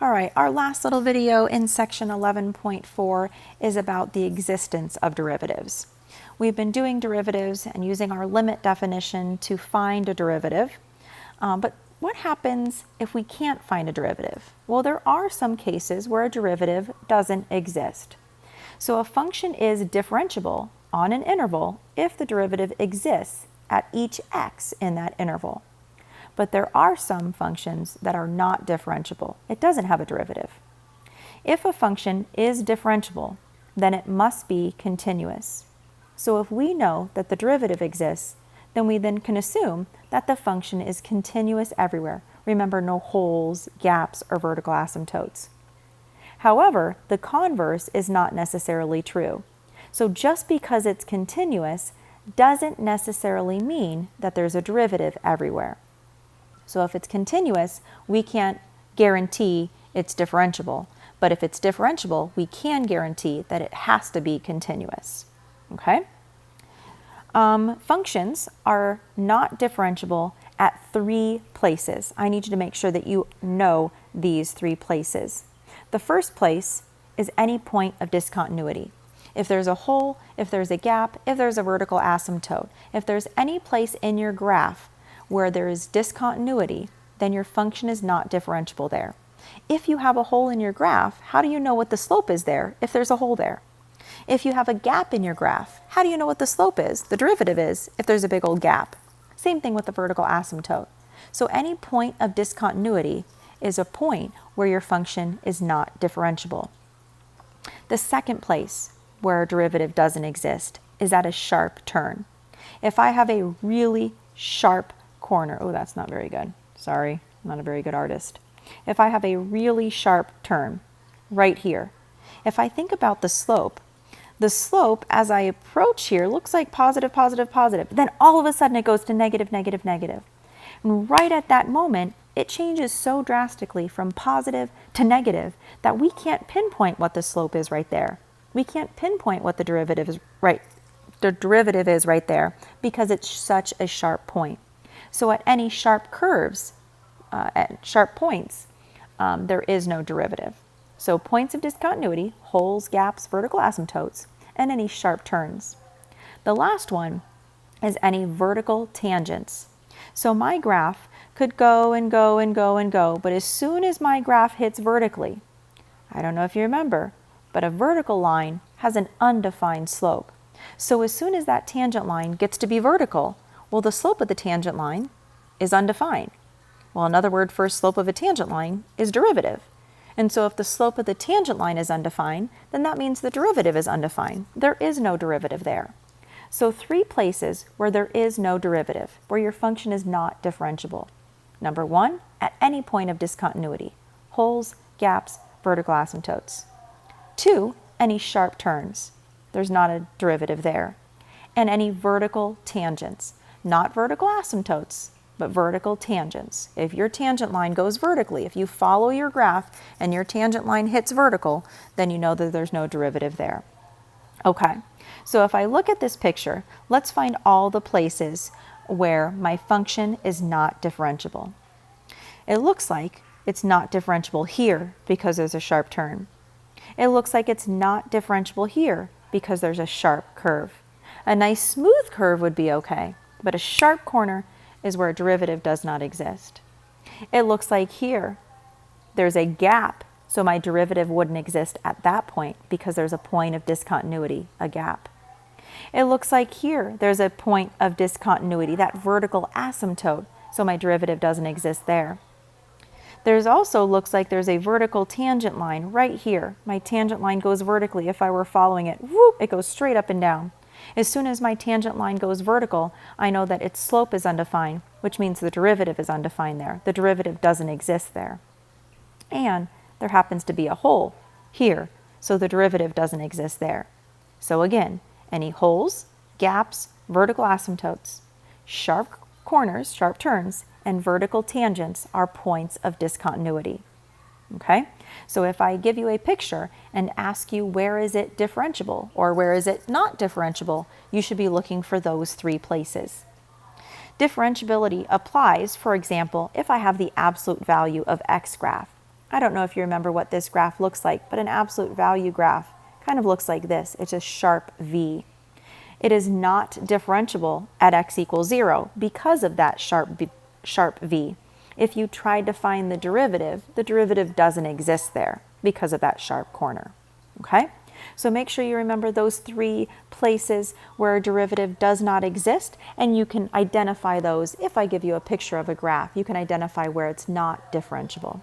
All right, our last little video in section 11.4 is about the existence of derivatives. We've been doing derivatives and using our limit definition to find a derivative, but what happens if we can't find a derivative? Well, there are some cases where a derivative doesn't exist. So a function is differentiable on an interval if the derivative exists at each x in that interval. But there are some functions that are not differentiable. It doesn't have a derivative. If a function is differentiable, then it must be continuous. So if we know that the derivative exists, then we then can assume that the function is continuous everywhere. Remember, no holes, gaps, or vertical asymptotes. However, the converse is not necessarily true. So just because it's continuous doesn't necessarily mean that there's a derivative everywhere. So if it's continuous, we can't guarantee it's differentiable. But if it's differentiable, we can guarantee that it has to be continuous. Okay? Functions are not differentiable at 3 places. I need you to make sure that you know these 3 places. The first place is any point of discontinuity. If there's a hole, if there's a gap, if there's a vertical asymptote, if there's any place in your graph where there is discontinuity, then your function is not differentiable there. If you have a hole in your graph, how do you know what the slope is there if there's a hole there? If you have a gap in your graph, how do you know what the slope is, the derivative is, if there's a big old gap? Same thing with the vertical asymptote. So any point of discontinuity is a point where your function is not differentiable. The second place where a derivative doesn't exist is at a sharp turn. If I have a really sharp corner, oh, that's not very good. Sorry, I'm not a very good artist. If I have a really sharp turn right here, if I think about the slope as I approach here looks like positive, positive, positive. Then all of a sudden it goes to negative, negative, negative. And right at that moment, it changes so drastically from positive to negative that we can't pinpoint what the slope is right there. We can't pinpoint what the derivative is right there because it's such a sharp point. So at any sharp curves, at sharp points, there is no derivative. So points of discontinuity, holes, gaps, vertical asymptotes, and any sharp turns. The last one is any vertical tangents. So my graph could go and go and go and go, but as soon as my graph hits vertically, I don't know if you remember, but a vertical line has an undefined slope. So as soon as that tangent line gets to be vertical, well, the slope of the tangent line is undefined. Well, another word for slope of a tangent line is derivative. And so if the slope of the tangent line is undefined, then that means the derivative is undefined. There is no derivative there. So 3 places where there is no derivative, where your function is not differentiable. Number 1, at any point of discontinuity, holes, gaps, vertical asymptotes. 2, any sharp turns. There's not a derivative there. And any vertical tangents. Not vertical asymptotes, but vertical tangents. If your tangent line goes vertically, if you follow your graph and your tangent line hits vertical, then you know that there's no derivative there. Okay, so if I look at this picture, let's find all the places where my function is not differentiable. It looks like it's not differentiable here because there's a sharp turn. It looks like it's not differentiable here because there's a sharp curve. A nice smooth curve would be okay, but a sharp corner is where a derivative does not exist. It looks like here there's a gap, so my derivative wouldn't exist at that point because there's a point of discontinuity, a gap. It looks like here there's a point of discontinuity, that vertical asymptote, so my derivative doesn't exist there. There's also looks like there's a vertical tangent line right here. My tangent line goes vertically. If I were following it, whoop, it goes straight up and down. As soon as my tangent line goes vertical, I know that its slope is undefined, which means the derivative is undefined there. The derivative doesn't exist there. And there happens to be a hole here, so the derivative doesn't exist there. So again, any holes, gaps, vertical asymptotes, sharp corners, sharp turns, and vertical tangents are points of discontinuity. Okay, so if I give you a picture and ask you where is it differentiable or where is it not differentiable, you should be looking for those 3 places. Differentiability applies, for example, if I have the absolute value of x graph. I don't know if you remember what this graph looks like, but an absolute value graph kind of looks like this. It's a sharp V. It is not differentiable at x equals 0 because of that sharp V. If you tried to find the derivative doesn't exist there because of that sharp corner. Okay? So make sure you remember those 3 places where a derivative does not exist, and you can identify those. If I give you a picture of a graph, you can identify where it's not differentiable.